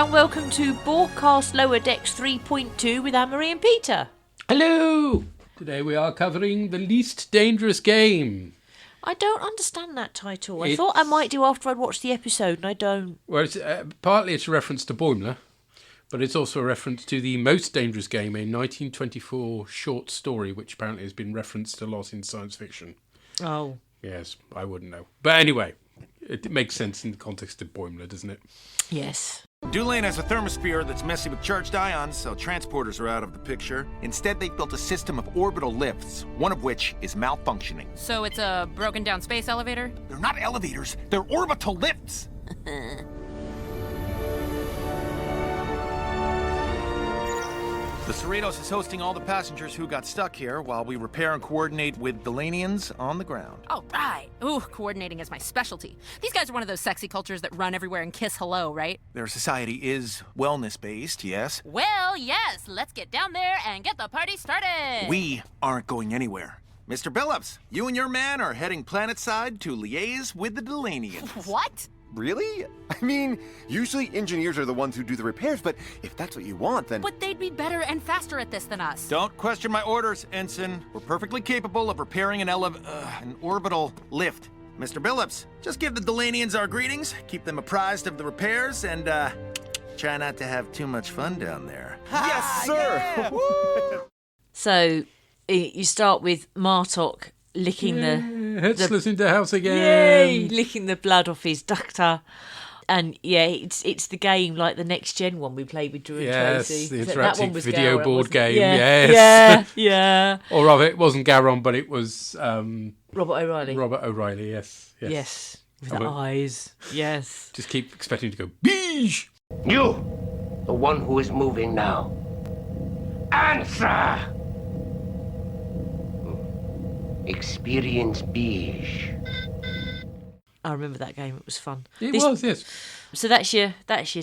and welcome to Borgcast Lower Decks 3.2 with Anne-Marie and Peter. Hello! Today we are covering The Least Dangerous Game. I don't understand that title. I thought I might do after I'd watched the episode, and I don't. Well, partly it's a reference to Boimler, but it's also a reference to The Most Dangerous Game, a 1924 short story, which apparently has been referenced a lot in science fiction. Oh. Yes, I wouldn't know. But anyway, it makes sense in the context of Boimler, doesn't it? Yes. Dulane has a thermosphere that's messing with charged ions, so transporters are out of the picture. Instead, they've built a system of orbital lifts, one of which is malfunctioning. So it's a broken down space elevator? They're not elevators, they're orbital lifts! The Cerritos is hosting all the passengers who got stuck here while we repair and coordinate with Delanians on the ground. Oh, right. Ooh, coordinating is my specialty. These guys are one of those sexy cultures that run everywhere and kiss hello, right? Their society is wellness-based, yes. Well, yes. Let's get down there and get the party started. We aren't going anywhere. Mr. Billups, you and your man are heading planetside to liaise with the Delanians. What? Really? I mean, usually engineers are the ones who do the repairs, but if that's what you want, then... But they'd be better and faster at this than us. Don't question my orders, Ensign. We're perfectly capable of repairing an orbital lift. Mr. Billups, just give the Delanians our greetings, keep them apprised of the repairs, and, try not to have too much fun down there. Yes, sir! Yeah. So, you start with Martok licking Hetzler's in the house again. Yay! Licking the blood off his ductor. And yeah, it's the game like the Next Gen one we played with Drew and Tracy. Yes, the That one interactive was video Garrett, board wasn't it? game, Yeah. yes. Yeah. Or rather, it wasn't Garon, but it was Robert O'Reilly. Robert O'Reilly, yes. Yes. With I the won't- eyes. Yes. Just keep expecting to go, beige! You, the one who is moving now. Answer! Experience beige. I remember that game. It was fun. It was, yes. So that's your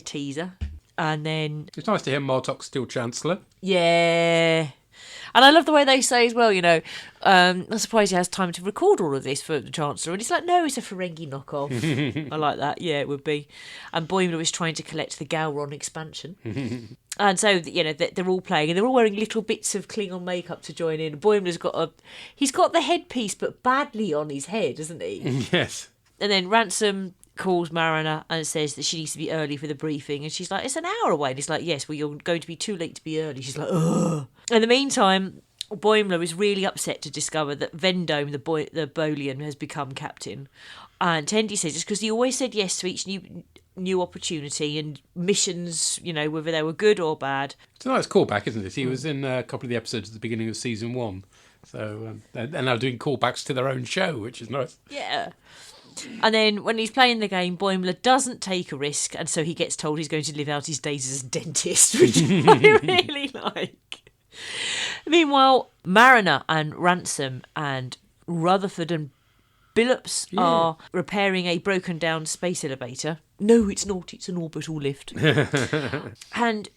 teaser. And then It's nice to hear Martok's still Chancellor. yeah. And I love the way they say as well, I'm surprised he has time to record all of this for the Chancellor. And he's like, no, it's a Ferengi knockoff. I like that. Yeah, it would be. And Boimler was trying to collect the Gowron expansion. And so, they're all playing and they're all wearing little bits of Klingon makeup to join in. Boimler's he's got the headpiece, but badly on his head, isn't he? Yes. And then Ransom calls Mariner and says that she needs to be early for the briefing. And she's like, it's an hour away. And he's like, yes, well, you're going to be too late to be early. She's like, ugh. In the meantime, Boimler is really upset to discover that Vendome, the Bolian, has become captain. And Tendi says it's because he always said yes to each new opportunity and missions, whether they were good or bad. It's a nice callback, isn't it? He was in a couple of the episodes at the beginning of season 1. So, and now doing callbacks to their own show, which is nice. Yeah. And then when he's playing the game, Boimler doesn't take a risk, and so he gets told he's going to live out his days as a dentist, which I really like. Meanwhile, Mariner and Ransom and Rutherford and Billups are repairing a broken down space elevator. No, it's not. It's an orbital lift. And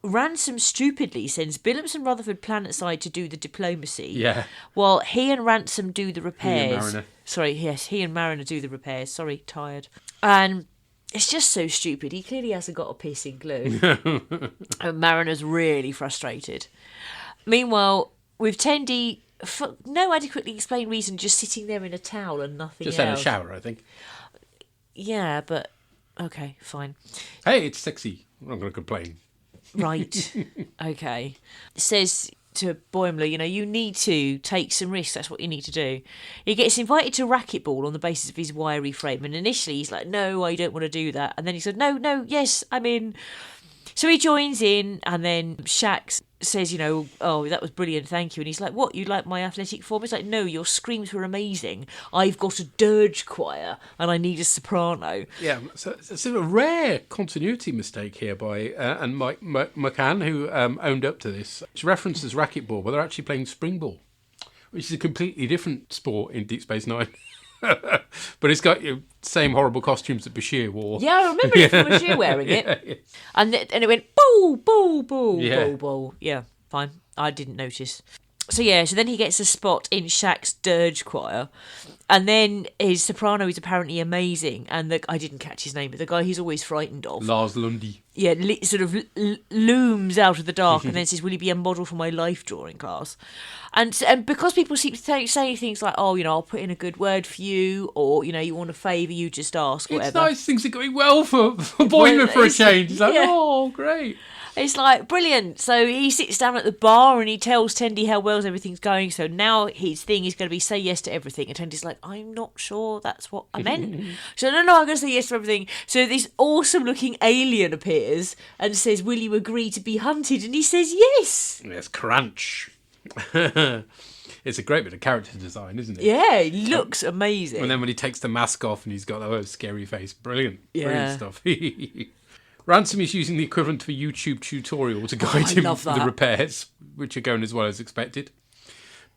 Ransom stupidly sends Billups and Rutherford planetside to do the diplomacy. Yeah. While he and Ransom do the repairs. Mariner. Sorry, yes, he and Mariner do the repairs. Sorry, tired. And it's just so stupid. He clearly hasn't got a pissing clue. And Mariner's really frustrated. Meanwhile, with Tendi, for no adequately explained reason, just sitting there in a towel and nothing Just else. had a shower, I think. Yeah, but okay, fine. Hey, it's sexy. I'm not going to complain. Right. Okay. Says to Boimler, you need to take some risks. That's what you need to do. He gets invited to racquetball on the basis of his wiry frame. And initially he's like, no, I don't want to do that. And then he said, no, yes, I'm in. So he joins in, and then Shax says, oh, that was brilliant, thank you. And he's like, what, you like my athletic form? He's like, no, your screams were amazing. I've got a dirge choir, and I need a soprano. Yeah, so it's a rare continuity mistake here by and Mike McCann, who owned up to this. It's referenced as racquetball, but they're actually playing springball, which is a completely different sport in Deep Space Nine. But it's got the same horrible costumes that Bashir wore. Yeah, I remember it from Bashir wearing it. Yeah. And it went, boo, boo, boo, Yeah. boo, boo. Yeah, fine. I didn't notice. So then he gets a spot in Shaq's dirge choir. And then his soprano is apparently amazing, and I didn't catch his name, but the guy he's always frightened of. Lars Lundy. Yeah, sort of looms out of the dark and then says, will you be a model for my life drawing class? And because people keep saying things like, oh, you know, I'll put in a good word for you, or, you know, you want a favour, you just ask, whatever. It's nice, things are going well for Boimler for a change. It's like, oh, great. It's like, brilliant. So he sits down at the bar and he tells Tendi how well everything's going. So now his thing is going to be say yes to everything. And Tendi's like, I'm not sure that's what I meant. So no, I'm going to say yes to everything. So this awesome looking alien appears and says, will you agree to be hunted? And he says yes. Yes, Crunch. It's a great bit of character design, isn't it? Yeah, he looks amazing. And then when he takes the mask off and he's got that scary face, brilliant stuff. Ransom is using the equivalent of a YouTube tutorial to guide him through the repairs, which are going as well as expected.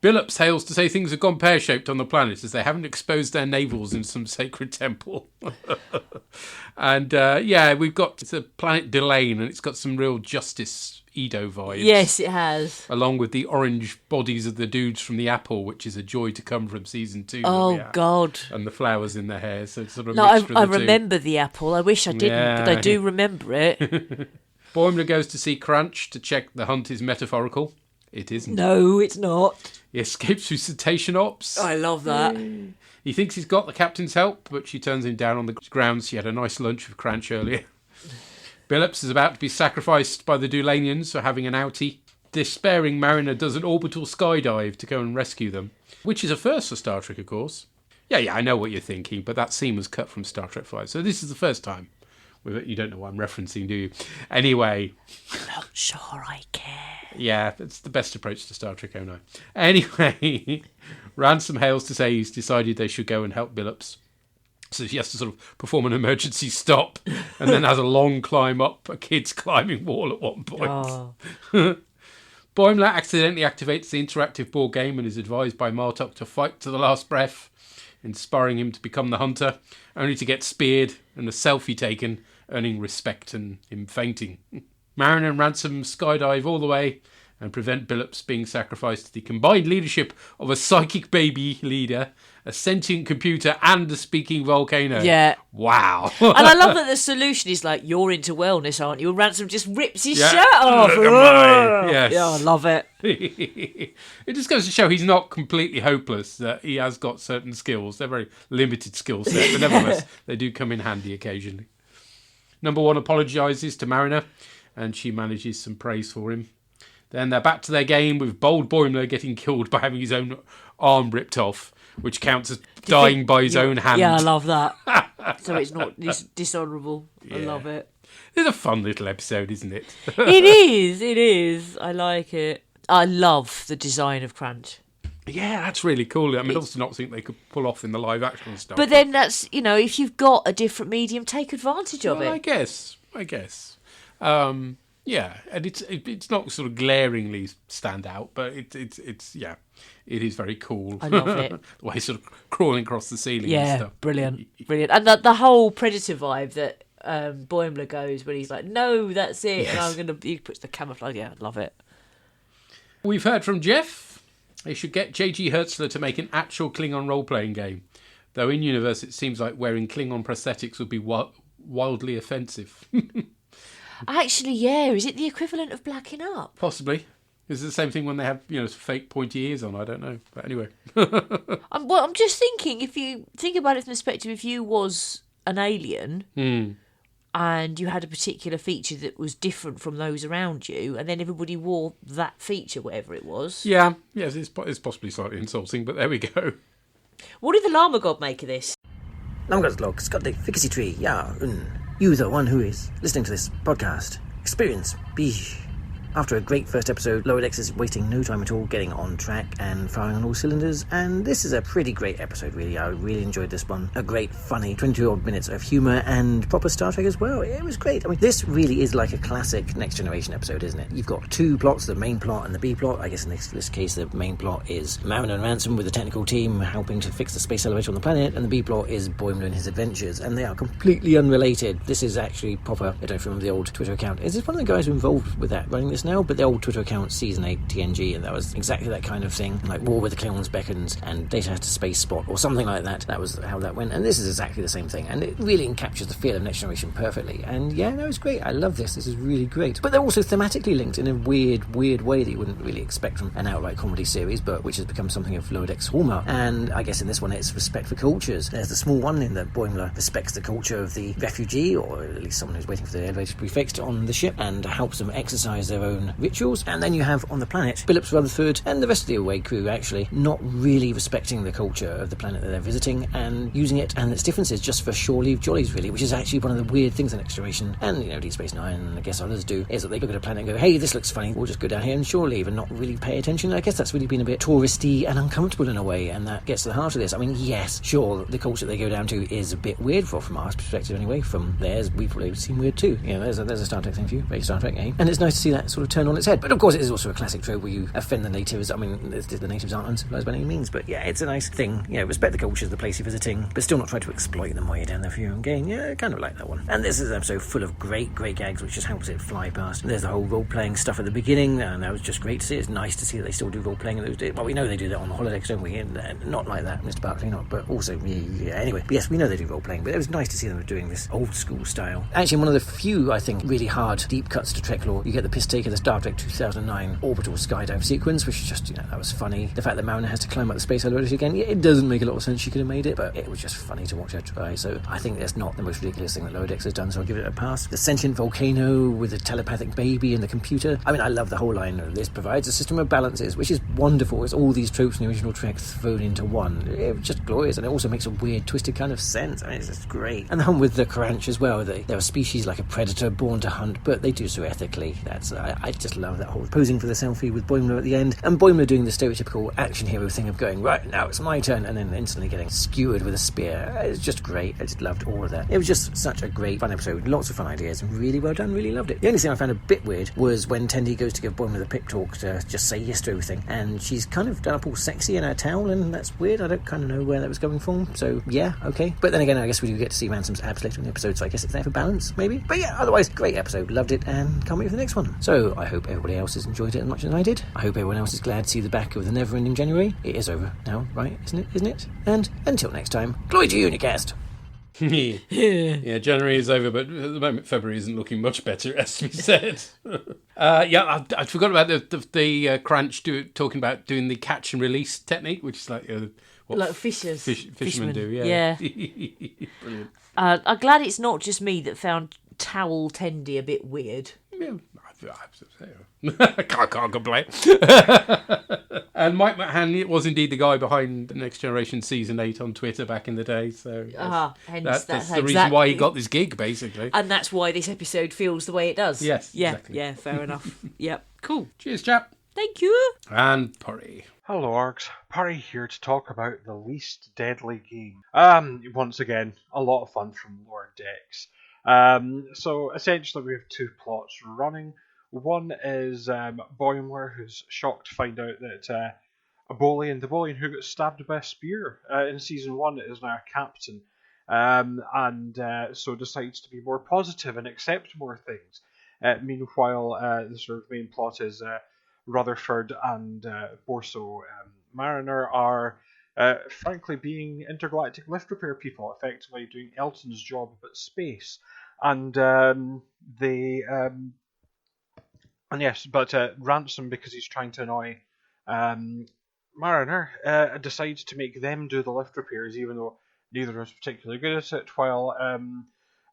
Billups hails to say things have gone pear-shaped on the planet as they haven't exposed their navels in some sacred temple. And we've got, it's a planet Delane, and it's got some real Justice Edo vibes. Yes, it has. Along with the orange bodies of the dudes from the Apple, which is a joy to come from season 2. Oh, God. And the flowers in their hair, so it's sort of no, I remember the Apple. I wish I didn't, but I do remember it. Boimler goes to see Crunch to check the hunt is metaphorical. It isn't. No, it's not. He escapes through cetacean ops. I love that. He thinks he's got the captain's help, but she turns him down on the grounds she had a nice lunch with Crunch earlier. Billups is about to be sacrificed by the Dulanians for having an outie. Despairing Mariner does an orbital skydive to go and rescue them, which is a first for Star Trek, of course. Yeah, I know what you're thinking, but that scene was cut from Star Trek 5, so this is the first time. You don't know what I'm referencing, do you? Anyway. I'm not sure I care. Yeah, that's the best approach to Star Trek 09. Anyway, Ransom hails to say he's decided they should go and help Billups. So she has to sort of perform an emergency stop and then has a long climb up a kid's climbing wall at one point. Oh. Boimler accidentally activates the interactive board game and is advised by Martok to fight to the last breath, inspiring him to become the hunter, only to get speared and a selfie taken, earning respect and him fainting. Mariner and Ransom skydive all the way and prevent Billups being sacrificed to the combined leadership of a psychic baby leader, a sentient computer, and a speaking volcano. Yeah. Wow. And I love that the solution is like, you're into wellness, aren't you? And Ransom just rips his shirt off. Yes. Yeah, I love it. It just goes to show he's not completely hopeless, that he has got certain skills. They're very limited skill set, but nevertheless, they do come in handy occasionally. Number 1 apologises to Mariner, and she manages some praise for him. Then they're back to their game with bold Boimler getting killed by having his own arm ripped off, which counts as dying by his own hand. Yeah, I love that. So it's not dishonourable. Yeah. I love it. It's a fun little episode, isn't it? It is. I like it. I love the design of Crunch. Yeah, that's really cool. I mean, obviously not something they could pull off in the live action stuff. But then that's, you know, if you've got a different medium, take advantage of it. I guess. Yeah, and it's not sort of glaringly stand out, but it's it is very cool. I love it. The way he's sort of crawling across the ceiling and stuff. Brilliant. And the whole Predator vibe that Boimler goes when he's like, no, that's it. Yes. And he puts the camouflage. Yeah, I love it. We've heard from Jeff. They should get J.G. Hertzler to make an actual Klingon role-playing game. Though in universe, it seems like wearing Klingon prosthetics would be wildly offensive. Actually, yeah. Is it the equivalent of blacking up? Possibly. Is it the same thing when they have, fake pointy ears on? I don't know. But anyway. I'm just thinking, if you think about it from the perspective, if you was an alien and you had a particular feature that was different from those around you, and then everybody wore that feature, whatever it was. Yeah. Yes, it's possibly slightly insulting, but there we go. What did the Llama God make of this? Llama God's log, Scott the Efficacy Tree, yeah. You, the one who is listening to this podcast, experience, be. After a great first episode, Lower Decks is wasting no time at all getting on track and firing on all cylinders, and this is a pretty great episode, really. I really enjoyed this one. A great, funny 22-odd minutes of humour and proper Star Trek as well. It was great. I mean, this really is like a classic Next Generation episode, isn't it? You've got two plots, the main plot and the B plot. I guess in this case, the main plot is Mariner and Ransom with the technical team helping to fix the space elevator on the planet, and the B plot is Boimler and his adventures, and they are completely unrelated. This is actually proper. I don't remember the old Twitter account. Is this one of the guys who are involved with that, running this now, but the old Twitter account, Season 8 TNG, and that was exactly that kind of thing, like War with the Clones beckons, and Data has to space spot, or something like that. That was how that went, and this is exactly the same thing, and it really captures the feel of Next Generation perfectly, and yeah, no, it's great. I love this. This is really great. But they're also thematically linked in a weird way that you wouldn't really expect from an outright comedy series, but which has become something of Lower Deck's hallmark. And I guess in this one it's respect for cultures. There's the small one in that Boimler respects the culture of the refugee, or at least someone who's waiting for the elevator to be fixed on the ship, and helps them exercise their own rituals. And then you have on the planet Phillips Rutherford and the rest of the away crew actually not really respecting the culture of the planet that they're visiting, and using it and its differences just for shore leave jollies, really, which is actually one of the weird things in Next Generation, and Deep Space Nine, and I guess others do, is that they look at a planet and go, hey, this looks funny, we'll just go down here and shore leave, and not really pay attention. I guess that's really been a bit touristy and uncomfortable in a way, and that gets to the heart of this. I mean, yes, sure, the culture they go down to is a bit weird, from our perspective anyway. From theirs, we've probably seen weird too. There's a Star Trek thing for you, very Star Trek, eh? And it's nice to see that sort of turn on its head. But of course, it is also a classic trope where you offend the natives. I mean, the natives aren't uncivilized by any means, but yeah, it's a nice thing. Respect the culture of the place you're visiting, but still not try to exploit them while you're down there for your own gain. Yeah, I kind of like that one. And this is an episode full of great gags, which just helps it fly past. There's the whole role-playing stuff at the beginning, and that was just great to see. It's nice to see that they still do role-playing in those days. Well, we know they do that on the holodecks, don't we? And not like that, Mr. Barclay, not. But also, yeah, anyway. But yes, we know they do role-playing, but it was nice to see them doing this old-school style. Actually, one of the few, I think, really hard deep cuts to Trek lore. You get the piss take of the Star Trek 2009 orbital skydive sequence, which is just, that was funny. The fact that Mariner has to climb up the space elevator again, yeah, it doesn't make a lot of sense. She could have made it, but it was just funny to watch her try. So I think that's not the most ridiculous thing that Lower Decks has done, so I'll give it a pass. The sentient volcano with the telepathic baby and the computer. I mean, I love the whole line of this provides a system of balances, which is wonderful. It's all these tropes in the original Trek thrown into one. It's just glorious, and it also makes a weird, twisted kind of sense. I mean, it's just great. And the one with the Kranch as well. They're a species like a predator born to hunt, but they do so ethically. I just love that whole posing for the selfie with Boimler at the end, and Boimler doing the stereotypical action hero thing of going, right, now it's my turn, and then instantly getting skewered with a spear. It's just great. I just loved all of that. It was just such a great, fun episode. Lots of fun ideas, and really well done. Really loved it. The only thing I found a bit weird was when Tendi goes to give Boimler the pep talk to just say yes to everything, and she's kind of done up all sexy in her towel, and that's weird. I don't kind of know where that was coming from, so yeah, okay. But then again, I guess we do get to see Ransom's abs later in the episode, so I guess it's there for balance, maybe. But yeah, otherwise, great episode. Loved it, and can't wait for the next one. So I hope everybody else has enjoyed it as much as I did. I hope everyone else is glad to see the back of the never-ending January. It is over now, right? Isn't it? And until next time, glory to Unicast! Yeah, January is over, but at the moment February isn't looking much better, as we said. I forgot about the Crunch talking about doing the catch and release technique, which is like like fishermen do. Yeah. Brilliant. I'm glad it's not just me that found towel Tendi a bit weird. Yeah, I can't complain. And Mike McHann was indeed the guy behind the Next Generation Season 8 on Twitter back in the day. So that's the reason why he got this gig, basically. And that's why this episode feels the way it does. Yes, yeah, exactly. Yeah, fair enough. Yep, cool. Cheers, chap. Thank you. And Purry. Hello, Args. Parry here to talk about the Least Deadly Game. Once again, a lot of fun from Lower Decks. So essentially we have two plots running. One is Boimler, who's shocked to find out that the Bolian who got stabbed by a spear in Season 1 is now a captain, and so decides to be more positive and accept more things. Meanwhile, the sort of main plot is Rutherford and Borso Mariner are frankly being intergalactic lift repair people, effectively doing Elton's job but space. And Ransom, because he's trying to annoy Mariner, decides to make them do the lift repairs, even though neither is particularly good at it, while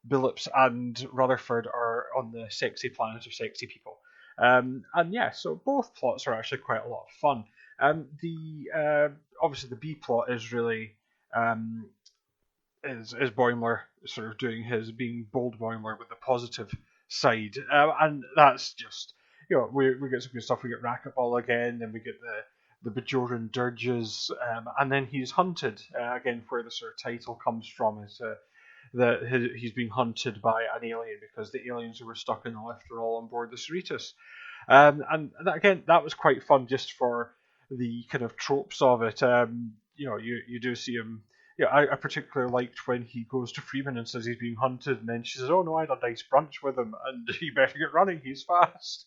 Billups and Rutherford are on the sexy planet of sexy people. So both plots are actually quite a lot of fun. Obviously the B plot is really is Boimler sort of being bold Boimler with the positive side, and that's just, we get some good stuff. We get Racquetball again, then we get the Bajoran dirges, and then he's hunted again, where the sort of title comes from is that he's being hunted by an alien because the aliens who were stuck in the lift are all on board the Cerritos. And that was quite fun just for the kind of tropes of it. You do see him yeah, I particularly liked when he goes to Freeman and says he's being hunted, and then she says, "Oh no, I had a nice brunch with him, and you better get running. He's fast."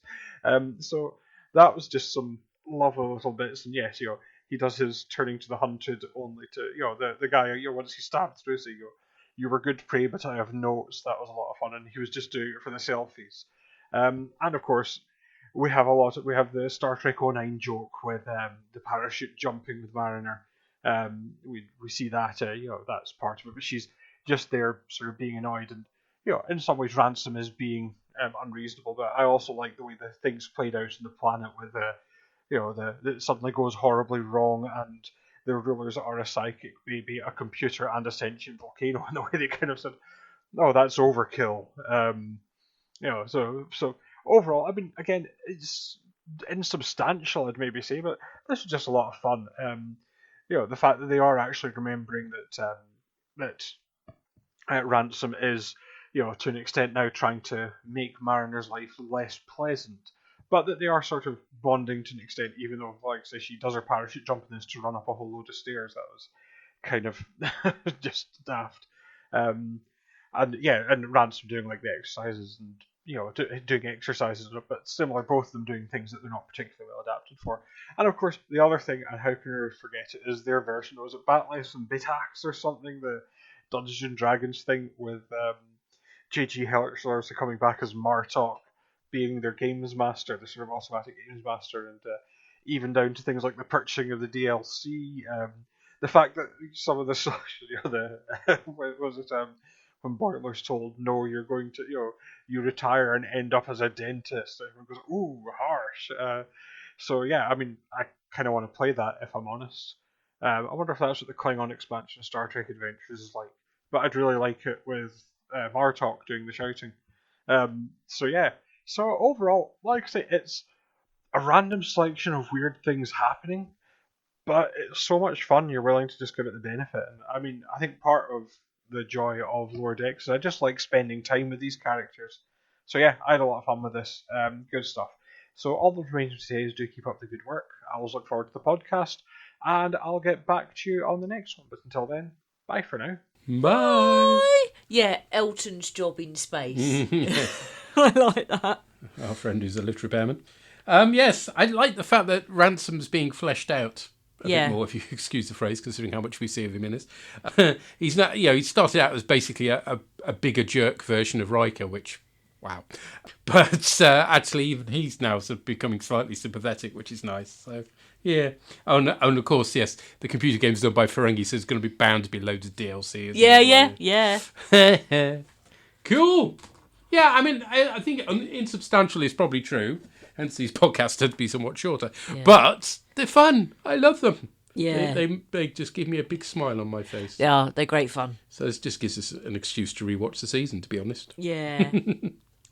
So that was just some lovely little bits, and yes, he does his turning to the hunted only to the guy once he stabbed through, so you were good prey, but I have notes. That was a lot of fun, and he was just doing it for the selfies. And of course, we have the Star Trek 09 joke with the parachute jumping with Mariner. We see that that's part of it, but she's just there sort of being annoyed, and in some ways Ransom is being unreasonable. But I also like the way the things played out in the planet with that suddenly goes horribly wrong, and the rulers are a psychic baby, a computer, and a sentient volcano. And the way they kind of said, "Oh, that's overkill." So overall, I mean, again, it's insubstantial, I'd maybe say, but this was just a lot of fun. The fact that they are actually remembering that Ransom is, to an extent now trying to make Mariner's life less pleasant, but that they are sort of bonding to an extent, even though, like I say, she does her parachute jumping is to run up a whole load of stairs. That was kind of just daft. And Ransom doing like the exercises and doing exercises, but similar, both of them doing things that they're not particularly well adapted for. And of course, the other thing, and how can I forget it, is their version. Was it Batless and Bitax or something? The Dungeons and Dragons thing with J.G. Hertzler coming back as Martok, being their games master, the sort of automatic games master, and even down to things like the purchasing of the DLC, the fact that some of the when Boiler's told, "No, you're going to, you retire and end up as a dentist," everyone goes, "Ooh, harsh." So yeah, I mean, I kind of want to play that, if I'm honest. I wonder if that's what the Klingon expansion of Star Trek Adventures is like. But I'd really like it with Martok doing the shouting. So yeah. So overall, like I say, it's a random selection of weird things happening, but it's so much fun you're willing to just give it the benefit. And I mean, I think part of the joy of Lower Decks is I just like spending time with these characters. So yeah, I had a lot of fun with this. Good stuff. So all that remains to say is do keep up the good work. I always look forward to the podcast, and I'll get back to you on the next one. But until then, bye for now. Bye. Yeah, Elton's job in space. I like that. Our friend who's a lift repairman. Yes, I like the fact that Ransom's being fleshed out a bit more, if you excuse the phrase, considering how much we see of him in this. He's not, he started out as basically a bigger jerk version of Riker, which, wow. But actually, even he's now sort of becoming slightly sympathetic, which is nice. So, yeah. Oh, and of course, yes, the computer game's done by Ferengi, so there's going to be bound to be loads of DLC. Yeah. Cool. Yeah, I mean, I think insubstantial is probably true. Hence, these podcasts tend to be somewhat shorter. Yeah. But they're fun. I love them. Yeah. They just give me a big smile on my face. Yeah, they're great fun. So this just gives us an excuse to rewatch the season, to be honest. Yeah.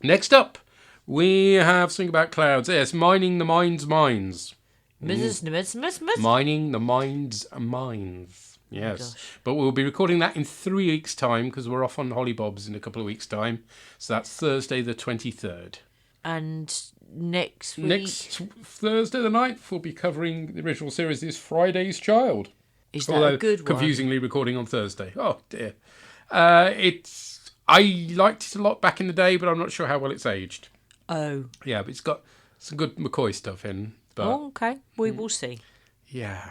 Next up, we have something about clouds. Yes, mining the mind's mines. Mining the mind's mines. Yes. But we'll be recording that in 3 weeks' time because we're off on Hollybobs in a couple of weeks' time. So that's Thursday the 23rd. And next week? Next Thursday the 9th, we'll be covering the original series, is Friday's Child. Is that a good one? Confusingly recording on Thursday. Oh, dear. I liked it a lot back in the day, but I'm not sure how well it's aged. Oh. Yeah, but it's got some good McCoy stuff in. But, okay. We will see. Yeah.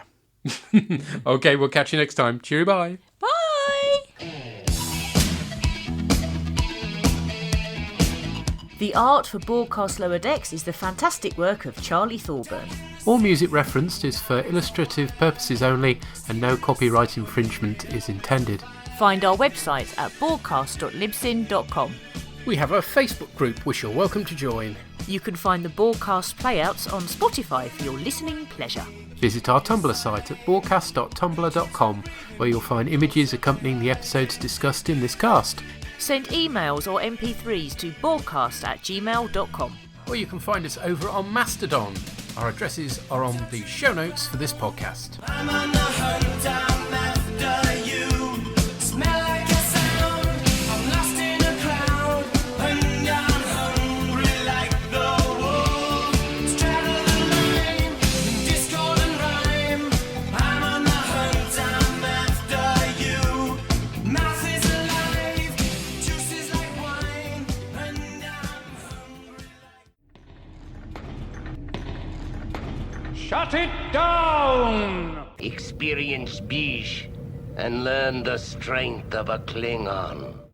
Okay, we'll catch you next time. Cheerio, bye. Bye. The art for Borgcast Lower Decks is the fantastic work of Charlie Thorburn. All music referenced is for illustrative purposes only, and no copyright infringement is intended. Find our website at borgcast.libsyn.com. We have a Facebook group which you're welcome to join. You can find the Borgcast playouts on Spotify for your listening pleasure. Visit our Tumblr site at borgcast.tumblr.com, where you'll find images accompanying the episodes discussed in this cast. Send emails or MP3s to borgcast@gmail.com. Or you can find us over on Mastedon. Our addresses are on the show notes for this podcast. I'm on the hunt, I'm after you. Smell like a sound, I'm lost in a crowd. And I'm hungry like the wolf. Straddle the line, discord and rhyme. I'm on the hunt, I'm after you. Shut it down! Experience Beige and learn the strength of a Klingon.